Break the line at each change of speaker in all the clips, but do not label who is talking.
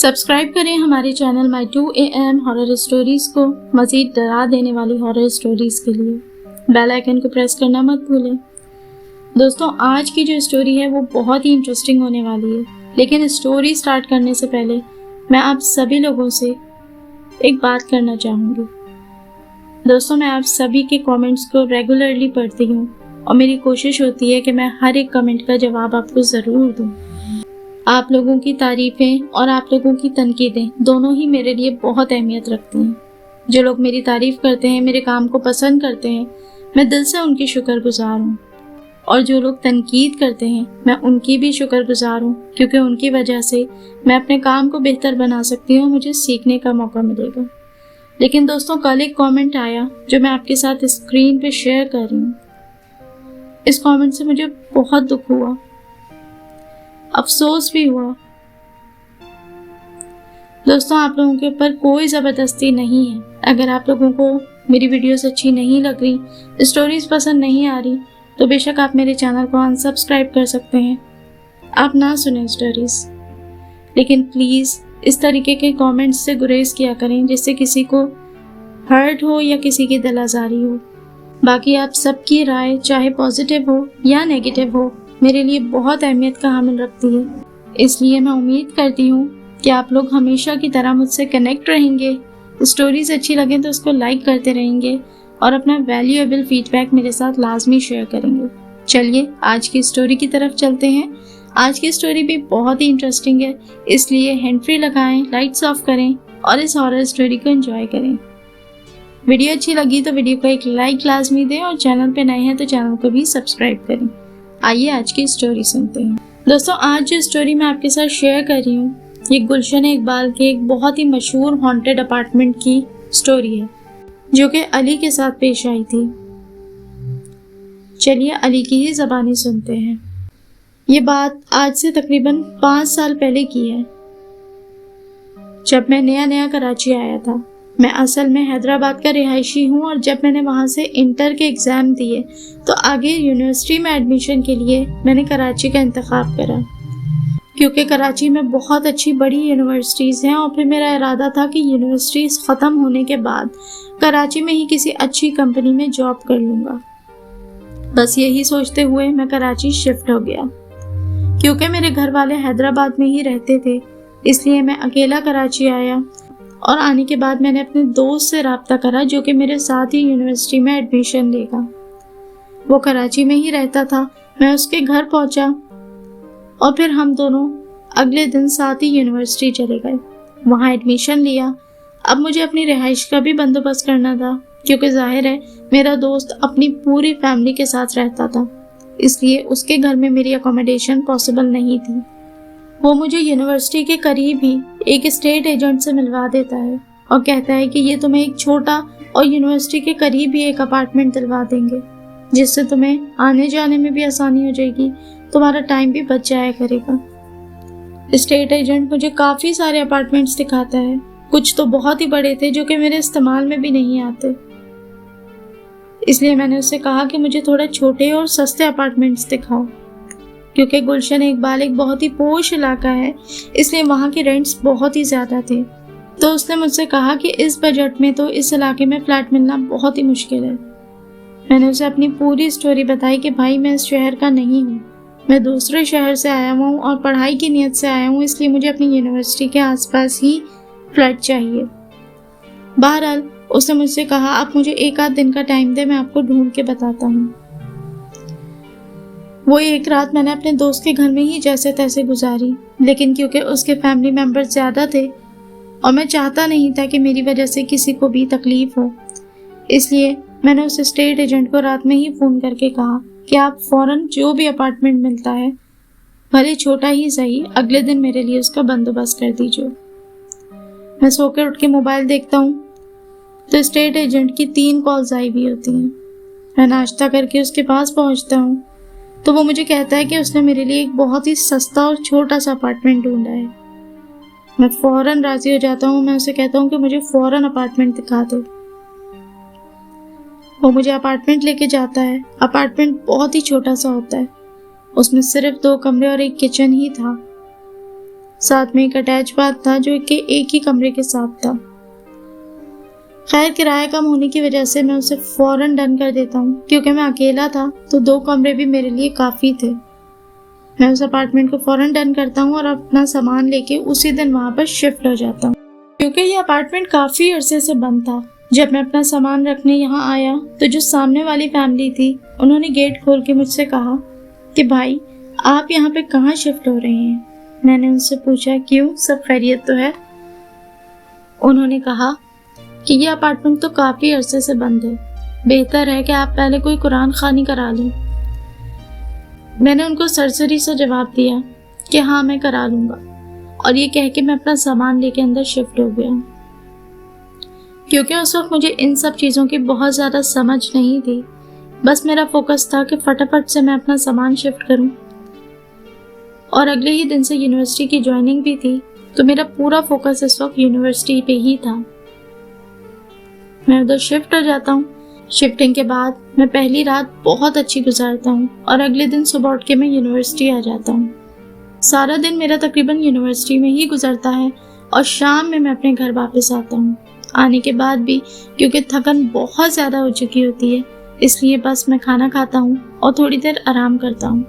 Subscribe करें हमारे channel my 2am horror stories को मज़ीद डरा देने वाली हॉरर स्टोरीज के लिए। बेल आइकन को प्रेस करना मत भूलें। दोस्तों, आज की जो स्टोरी है वो बहुत ही इंटरेस्टिंग होने वाली है, लेकिन स्टोरी स्टार्ट करने से पहले मैं आप सभी लोगों से एक बात करना चाहूँगी। दोस्तों, मैं आप सभी के कमेंट्स को रेगुलरली पढ़ती हूँ और मेरी कोशिश होती है कि मैं हर एक कमेंट का जवाब आपको ज़रूर दूँ। आप लोगों की तारीफ़ें और आप लोगों की तनकीदें दोनों ही मेरे लिए बहुत अहमियत रखती हैं। जो लोग मेरी तारीफ़ करते हैं, मेरे काम को पसंद करते हैं, मैं दिल से उनकी शुक्रगुजार हूँ, और जो लोग तनकीद करते हैं मैं उनकी भी शुक्रगुजार हूँ, क्योंकि उनकी वजह से मैं अपने काम को बेहतर बना सकती हूँ, मुझे सीखने का मौका मिलेगा। लेकिन दोस्तों, कल एक कमेंट आया जो मैं आपके साथ स्क्रीन पे शेयर कर रही हूँ। इस कमेंट से मुझे बहुत दुख हुआ, अफसोस भी हुआ। दोस्तों, आप लोगों के ऊपर कोई ज़बरदस्ती नहीं है। अगर आप लोगों को मेरी वीडियोस अच्छी नहीं लग रही, स्टोरीज पसंद नहीं आ रही, तो बेशक आप मेरे चैनल को अनसब्सक्राइब कर सकते हैं, आप ना सुने स्टोरीज। लेकिन प्लीज़ इस तरीके के कमेंट्स से गुरेज किया करें जिससे किसी को हर्ट हो या किसी की दिल आज़ारी हो। बाकी आप सबकी राय, चाहे पॉजिटिव हो या नेगेटिव हो, मेरे लिए बहुत अहमियत का हामिल रखती है। इसलिए मैं उम्मीद करती हूँ कि आप लोग हमेशा की तरह मुझसे कनेक्ट रहेंगे, स्टोरीज अच्छी लगे तो उसको लाइक करते रहेंगे और अपना वैल्यूएबल फीडबैक मेरे साथ लाजमी शेयर करेंगे। चलिए आज की स्टोरी की तरफ चलते हैं। आज की स्टोरी भी बहुत ही इंटरेस्टिंग है, इसलिए हैंड फ्री लगाएं, लाइट्स ऑफ करें और इस हॉरर स्टोरी को एंजॉय करें। वीडियो अच्छी लगी तो वीडियो को एक लाइक लाजमी दें और चैनल पे नए हैं तो चैनल को भी सब्सक्राइब करें। आइए आज की स्टोरी सुनते हैं। दोस्तों, आज जो स्टोरी मैं आपके साथ शेयर कर रही हूँ, ये गुलशन इकबाल के एक बहुत ही मशहूर हॉन्टेड अपार्टमेंट की स्टोरी है, जो कि अली के साथ पेश आई थी। चलिए अली की ही ज़बानी सुनते हैं। ये बात आज से तकरीबन 5 साल पहले की है, जब मैं नया कराची आया था। मैं असल में हैदराबाद का रिहायशी हूँ और जब मैंने वहाँ से इंटर के एग्ज़ाम दिए तो आगे यूनिवर्सिटी में एडमिशन के लिए मैंने कराची का इंतखाब करा, क्योंकि कराची में बहुत अच्छी बड़ी यूनिवर्सिटीज़ हैं और फिर मेरा इरादा था कि यूनिवर्सिटीज़ ख़त्म होने के बाद कराची में ही किसी अच्छी कंपनी में जॉब कर लूँगा। बस यही सोचते हुए मैं कराची शिफ्ट हो गया। क्योंकि मेरे घर वाले हैदराबाद में ही रहते थे, इसलिए मैं अकेला कराची आया और आने के बाद मैंने अपने दोस्त से रब्ता करा जो कि मेरे साथ ही यूनिवर्सिटी में एडमिशन लेगा। वो कराची में ही रहता था। मैं उसके घर पहुंचा और फिर हम दोनों अगले दिन साथ ही यूनिवर्सिटी चले गए, वहाँ एडमिशन लिया। अब मुझे अपनी रिहाइश का भी बंदोबस्त करना था, क्योंकि जाहिर है मेरा दोस्त अपनी पूरी फैमिली के साथ रहता था, इसलिए उसके घर में मेरी अकोमोडेशन पॉसिबल नहीं थी। वो मुझे यूनिवर्सिटी के करीब ही एक स्टेट एजेंट से मिलवा देता है और कहता है कि ये तुम्हें एक छोटा और यूनिवर्सिटी के करीब ही एक अपार्टमेंट दिलवा देंगे, जिससे तुम्हें आने जाने में भी आसानी हो जाएगी, तुम्हारा टाइम भी बच जाया करेगा। स्टेट एजेंट मुझे काफ़ी सारे अपार्टमेंट्स दिखाता है, कुछ तो बहुत ही बड़े थे जो कि मेरे इस्तेमाल में भी नहीं आते। इसलिए मैंने उससे कहा कि मुझे थोड़े छोटे और सस्ते अपार्टमेंट्स दिखाओ, क्योंकि गुलशन इकबाल एक बहुत ही पोश इलाका है, इसलिए वहाँ के रेंट्स बहुत ही ज़्यादा थे। तो उसने मुझसे कहा कि इस बजट में तो इस इलाके में फ़्लैट मिलना बहुत ही मुश्किल है। मैंने उसे अपनी पूरी स्टोरी बताई कि भाई मैं इस शहर का नहीं हूँ, मैं दूसरे शहर से आया हूँ और पढ़ाई की नीयत से आया हूँ, इसलिए मुझे अपनी यूनिवर्सिटी के आसपास ही फ्लैट चाहिए। बहरहाल उसने मुझसे कहा आप मुझे 1 आध दिन का टाइम दे, मैं आपको ढूंढ के बताता हूँ। वो एक रात मैंने अपने दोस्त के घर में ही जैसे तैसे गुजारी, लेकिन क्योंकि उसके फैमिली मेम्बर्स ज़्यादा थे और मैं चाहता नहीं था कि मेरी वजह से किसी को भी तकलीफ हो, इसलिए मैंने उस स्टेट एजेंट को रात में ही फ़ोन करके कहा कि आप फ़ौरन जो भी अपार्टमेंट मिलता है, भले छोटा ही सही, अगले दिन मेरे लिए उसका बंदोबस्त कर दीजिए। मैं सोकर उठ के मोबाइल देखता हूँ तो स्टेट एजेंट की 3 कॉल्स आई हुई होती हैं। मैं नाश्ता करके उसके पास पहुँचता हूँ तो वो मुझे कहता है कि उसने मेरे लिए एक बहुत ही सस्ता और छोटा सा अपार्टमेंट ढूंढा है। मैं फ़ौरन राज़ी हो जाता हूँ। मैं उसे कहता हूँ कि मुझे फ़ौरन अपार्टमेंट दिखा दो। वो मुझे अपार्टमेंट लेके जाता है। अपार्टमेंट बहुत ही छोटा सा होता है, उसमें सिर्फ 2 कमरे और एक किचन ही था। साथ में एक अटैच बाथ था जो कि एक ही कमरे के साथ था। खैर, किराया कम होने की वजह से मैं उसे फौरन डन कर देता हूँ। क्योंकि मैं अकेला था तो 2 कमरे भी मेरे लिए काफ़ी थे। मैं उस अपार्टमेंट को फौरन डन करता हूँ और अपना सामान लेके उसी दिन वहाँ पर शिफ्ट हो जाता हूँ। क्योंकि ये अपार्टमेंट काफ़ी अरसे से बंद था, जब मैं अपना सामान रखने यहाँ आया तो जो सामने वाली फैमिली थी उन्होंने गेट खोल के मुझसे कहा कि भाई, आप यहाँ पे कहाँ शिफ्ट हो रहे हैं। मैंने उनसे पूछा, क्यों, सब खैरियत तो है। उन्होंने कहा कि ये अपार्टमेंट तो काफ़ी अरसे से बंद है, बेहतर है कि आप पहले कोई कुरान खानी करा लें। मैंने उनको सरसरी से जवाब दिया कि हाँ, मैं करा लूँगा, और ये कह के मैं अपना सामान लेके अंदर शिफ्ट हो गया। क्योंकि उस वक्त मुझे इन सब चीज़ों की बहुत ज़्यादा समझ नहीं थी, बस मेरा फोकस था कि फटाफट से मैं अपना सामान शिफ्ट करूं। और अगले ही दिन से यूनिवर्सिटी की ज्वाइनिंग भी थी, तो मेरा पूरा फोकस इस वक्त यूनिवर्सिटी पे ही था। मैं उधर शिफ्ट हो जाता हूँ। शिफ्टिंग के बाद मैं पहली रात बहुत अच्छी गुजारता हूँ और अगले दिन सुबह उठ के मैं यूनिवर्सिटी आ जाता हूँ। सारा दिन मेरा तकरीबन यूनिवर्सिटी में ही गुजरता है और शाम में मैं अपने घर वापस आता हूँ। आने के बाद भी क्योंकि थकन बहुत ज़्यादा हो चुकी होती है, इसलिए बस मैं खाना खाता हूँ और थोड़ी देर आराम करता हूँ।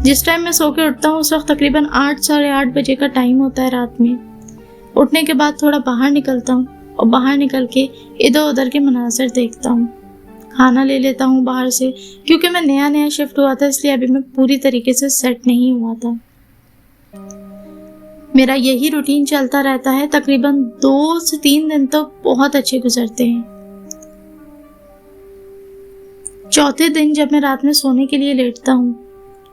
जिस टाइम मैं सो के उठता हूँ उस वक्त तकरीबन 8 साढ़े 8 बजे का टाइम होता है रात में। उठने के बाद थोड़ा बाहर निकलता हूँ और बाहर निकल के इधर उधर के मनाज़र देखता हूँ। खाना ले लेता हूँ बाहर से, क्योंकि मैं नया नया शिफ्ट हुआ था, इसलिए अभी मैं पूरी तरीके से सेट नहीं हुआ था। मेरा यही रूटीन चलता रहता है। तकरीबन 2 से 3 दिन तो बहुत अच्छे गुजरते हैं। चौथे दिन जब मैं रात में सोने के लिए लेटता हूँ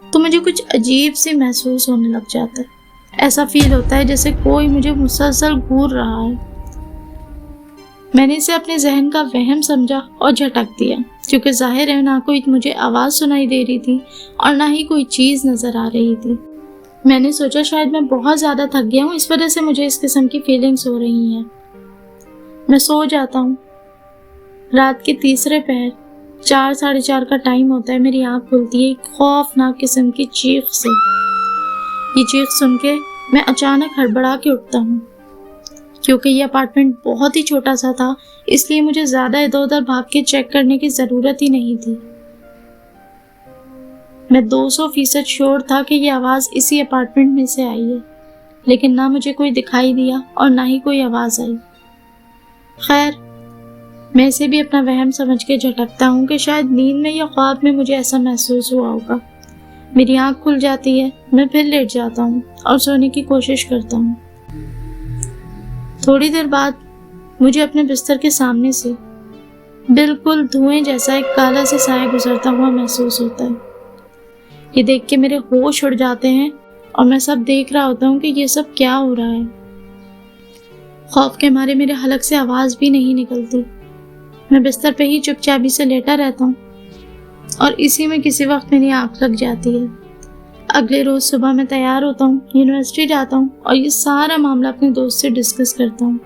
तो मुझे कुछ अजीब सी महसूस होने लग जाता है। ऐसा फील होता है जैसे कोई मुझे मुसलसल घूर रहा है। मैंने इसे अपने जहन का वहम समझा और झटक दिया, क्योंकि जाहिर है ना कोई मुझे आवाज़ सुनाई दे रही थी और ना ही कोई चीज़ नज़र आ रही थी। मैंने सोचा शायद मैं बहुत ज़्यादा थक गया हूँ, इस वजह से मुझे इस किस्म की फीलिंग्स हो रही हैं। मैं सो जाता हूँ। रात के तीसरे पहर 4 साढ़े 4 का टाइम होता है, मेरी आँख खुलती है एक खौफनाक किस्म की चीख से। ये चीख सुन के मैं अचानक हड़बड़ा के उठता हूँ। क्योंकि ये अपार्टमेंट बहुत ही छोटा सा था, इसलिए मुझे ज़्यादा इधर उधर भाग के चेक करने की ज़रूरत ही नहीं थी। मैं 200% श्योर था कि ये आवाज़ इसी अपार्टमेंट में से आई है, लेकिन ना मुझे कोई दिखाई दिया और ना ही कोई आवाज़ आई। खैर, मैं इसे भी अपना वहम समझ के झटकता हूँ कि शायद नींद में या ख्वाब में मुझे ऐसा महसूस हुआ होगा। मेरी आँख खुल जाती है, मैं फिर लेट जाता हूँ और सोने की कोशिश करता हूँ। थोड़ी देर बाद मुझे अपने बिस्तर के सामने से बिल्कुल धुएं जैसा एक काला सा साया गुजरता हुआ महसूस होता है। ये देख के मेरे होश उड़ जाते हैं और मैं सब देख रहा होता हूँ कि ये सब क्या हो रहा है। खौफ के मारे मेरे हलक से आवाज़ भी नहीं निकलती। मैं बिस्तर पे ही चुपचापी से लेटा रहता हूँ और इसी में किसी वक्त मेरी आँख लग जाती है। अगले रोज़ सुबह मैं तैयार होता हूँ, यूनिवर्सिटी जाता हूँ और ये सारा मामला अपने दोस्त से डिस्कस करता हूँ।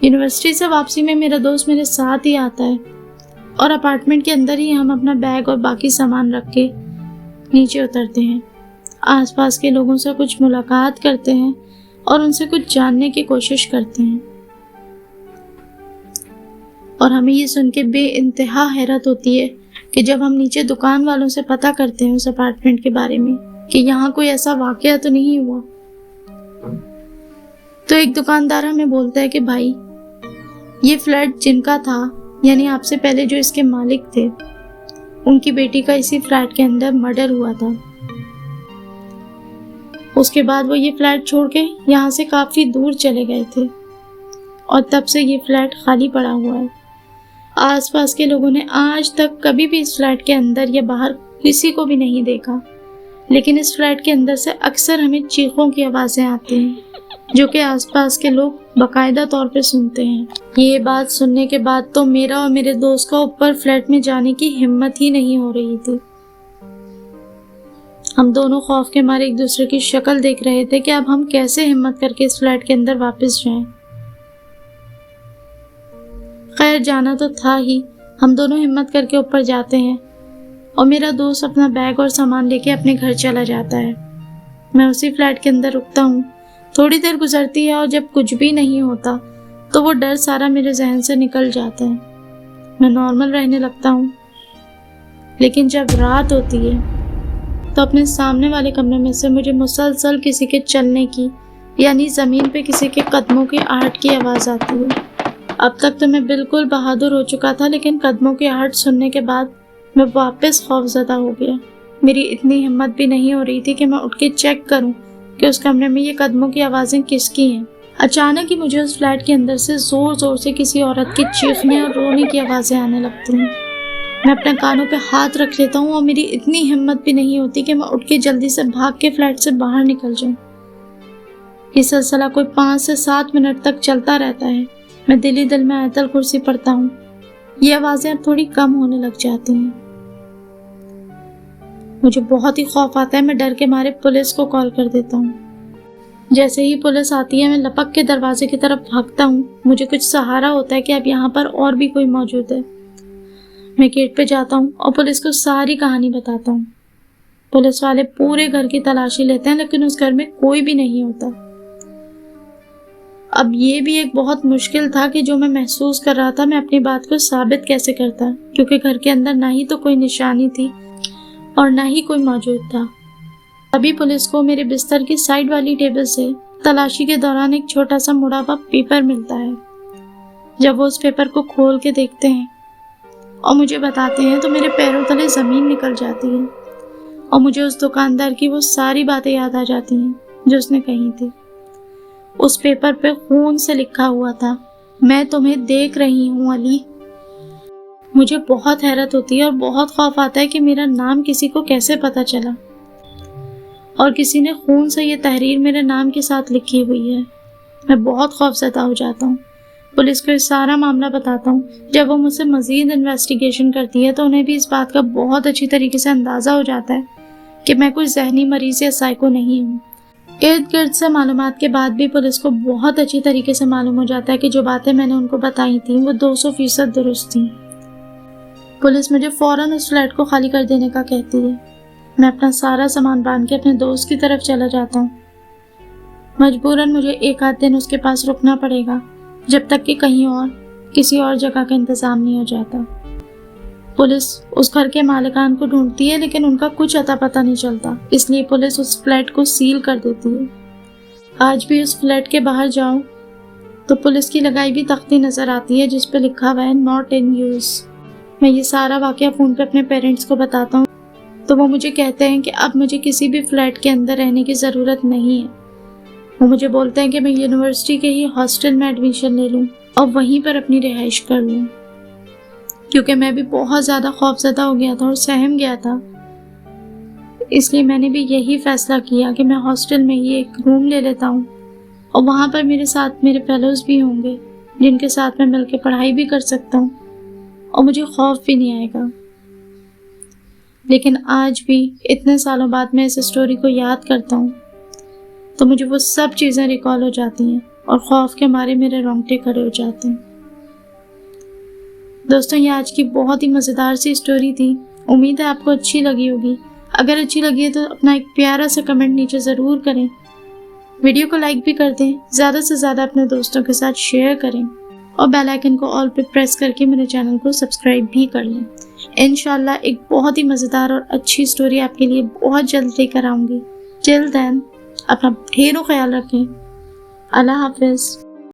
यूनिवर्सिटी से वापसी में मेरा दोस्त मेरे साथ ही आता है और अपार्टमेंट के अंदर ही हम अपना बैग और बाकी सामान रख के नीचे उतरते हैं। आसपास के लोगों से कुछ मुलाकात करते हैं और उनसे कुछ जानने की कोशिश करते हैं। और हमें ये सुन के बेइंतहा हैरत होती है कि जब हम नीचे दुकान वालों से पता करते हैं उस अपार्टमेंट के बारे में कि यहाँ कोई ऐसा वाकया तो नहीं हुआ, तो एक दुकानदार हमें बोलता है कि भाई, ये फ्लैट जिनका था, यानी आपसे पहले जो इसके मालिक थे, उनकी बेटी का इसी फ्लैट के अंदर मर्डर हुआ था। उसके बाद वो ये फ्लैट छोड़ के यहाँ से काफ़ी दूर चले गए थे और तब से ये फ्लैट खाली पड़ा हुआ है। आसपास के लोगों ने आज तक कभी भी इस फ्लैट के अंदर या बाहर किसी को भी नहीं देखा, लेकिन इस फ्लैट के अंदर से अक्सर हमें चीखों की आवाज़ें आती हैं, जो कि आसपास के लोग बाकायदा तौर पे सुनते हैं। ये बात सुनने के बाद तो मेरा और मेरे दोस्त का ऊपर फ्लैट में जाने की हिम्मत ही नहीं हो रही थी। हम दोनों खौफ के मारे एक दूसरे की शक्ल देख रहे थे कि अब हम कैसे हिम्मत करके इस फ्लैट के अंदर वापस जाएं। खैर, जाना तो था ही। हम दोनों हिम्मत करके ऊपर जाते हैं और मेरा दोस्त अपना बैग और सामान लेके अपने घर चला जाता है। मैं उसी फ्लैट के अंदर रुकता हूँ। थोड़ी देर गुजरती है और जब कुछ भी नहीं होता तो वो डर सारा मेरे जहन से निकल जाता है। मैं नॉर्मल रहने लगता हूँ। लेकिन जब रात होती है तो अपने सामने वाले कमरे में से मुझे मुसलसल किसी के चलने की, यानी ज़मीन पे किसी के कदमों की आहट की आवाज़ आती है। अब तक तो मैं बिल्कुल बहादुर हो चुका था, लेकिन कदमों की आहट सुनने के बाद मैं वापस खौफज़दा हो गया। मेरी इतनी हिम्मत भी नहीं हो रही थी कि मैं उठ के चेक करूं कि उस कमरे में ये कदमों की आवाज़ें किसकी हैं। अचानक ही मुझे उस फ्लैट के अंदर से ज़ोर ज़ोर से किसी औरत की चीखने और रोने की आवाज़ें आने लगती हैं। मैं अपने कानों पे हाथ रख लेता हूँ और मेरी इतनी हिम्मत भी नहीं होती कि मैं उठ के जल्दी से भाग के फ्लैट से बाहर निकल जाऊँ। ये सिलसिला कोई 5 से 7 मिनट तक चलता रहता है। मैं दिल ही दिल में आयतल कुर्सी पढ़ता हूँ। ये आवाज़ें थोड़ी कम होने लग जाती हैं। मुझे बहुत ही खौफ आता है। मैं डर के मारे पुलिस को कॉल कर देता हूँ। जैसे ही पुलिस आती है मैं लपक के दरवाजे की तरफ भागता हूँ। मुझे कुछ सहारा होता है कि अब यहाँ पर और भी कोई मौजूद है। मैं गेट पे जाता हूँ और पुलिस को सारी कहानी बताता हूँ। पुलिस वाले पूरे घर की तलाशी लेते हैं, लेकिन उस घर में कोई भी नहीं होता। अब ये भी एक बहुत मुश्किल था कि जो मैं महसूस कर रहा था मैं अपनी बात को साबित कैसे करता, क्योंकि घर के अंदर ना ही तो कोई निशानी थी और ना ही कोई मौजूद था। तभी पुलिस को मेरे बिस्तर की साइड वाली टेबल से तलाशी के दौरान एक छोटा सा मुड़ा हुआ पेपर मिलता है। जब वो उस पेपर को खोल के देखते हैं और मुझे बताते हैं तो मेरे पैरों तले ज़मीन निकल जाती है और मुझे उस दुकानदार की वो सारी बातें याद आ जाती हैं जो उसने कही थी। उस पेपर पे खून से लिखा हुआ था, मैं तुम्हें देख रही हूँ अली। मुझे बहुत हैरत होती है और बहुत खौफ आता है कि मेरा नाम किसी को कैसे पता चला और किसी ने खून से ये तहरीर मेरे नाम के साथ लिखी हुई है। मैं बहुत खौफज़दा हो जाता हूँ। पुलिस को सारा मामला बताता हूँ। जब वो मुझसे मज़ीद इन्वेस्टिगेशन करती है तो उन्हें भी इस बात का बहुत अच्छी तरीके से अंदाज़ा हो जाता है कि मैं कोई जहनी मरीज़ या साइको नहीं हूँ। इर्द गिर्द से मालूमात के बाद भी पुलिस को बहुत अच्छी तरीके से मालूम हो जाता है कि जो बातें मैंने उनको बताई थी वो 200% दुरुस्त थी। पुलिस मुझे फ़ौरन उस फ्लैट को खाली कर देने का कहती है। मैं अपना सारा सामान बांध के अपने दोस्त की तरफ चला जाता हूँ। मजबूरन मुझे 1 आध दिन उसके पास रुकना पड़ेगा जब तक कि कहीं और किसी और जगह का इंतज़ाम नहीं हो जाता। पुलिस उस घर के मालिकान को ढूंढती है, लेकिन उनका कुछ अता पता नहीं चलता, इसलिए पुलिस उस फ्लैट को सील कर देती है। आज भी उस फ्लैट के बाहर जाओ तो पुलिस की लगाई भी तख्ती नज़र आती है जिस पे लिखा हुआ है नॉट इन यूज़। मैं ये सारा वाक़या फ़ोन पे अपने पेरेंट्स को बताता हूँ तो वो मुझे कहते हैं कि अब मुझे किसी भी फ्लैट के अंदर रहने की ज़रूरत नहीं है। वो मुझे बोलते हैं कि मैं यूनिवर्सिटी के ही हॉस्टल में एडमिशन ले लूँ और वहीं पर अपनी रिहाइश कर लूँ, क्योंकि मैं भी बहुत ज़्यादा खौफज़दा हो गया था और सहम गया था। इसलिए मैंने भी यही फ़ैसला किया कि मैं हॉस्टल में ही एक रूम ले लेता हूँ और वहाँ पर मेरे साथ मेरे फेलोज़ भी होंगे जिनके साथ मैं मिलकर पढ़ाई भी कर सकता हूँ और मुझे खौफ भी नहीं आएगा। लेकिन आज भी इतने सालों बाद मैं इस स्टोरी को याद करता हूँ तो मुझे वो सब चीज़ें रिकॉल हो जाती हैं और खौफ के मारे मेरे रोंगटे खड़े हो जाते हैं। दोस्तों, ये आज की बहुत ही मज़ेदार सी स्टोरी थी। उम्मीद है आपको अच्छी लगी होगी। अगर अच्छी लगी है तो अपना एक प्यारा सा कमेंट नीचे ज़रूर करें। वीडियो को लाइक भी कर दें, ज़्यादा से ज़्यादा अपने दोस्तों के साथ शेयर करें और बेल आइकन को ऑल पे प्रेस करके मेरे चैनल को सब्सक्राइब भी कर लें। इंशाल्लाह एक बहुत ही मज़ेदार और अच्छी स्टोरी आपके लिए बहुत जल्द लेकर आऊँगी। टिल देन अपना ढेरों ख्याल रखें। अल्लाह हाफिज़।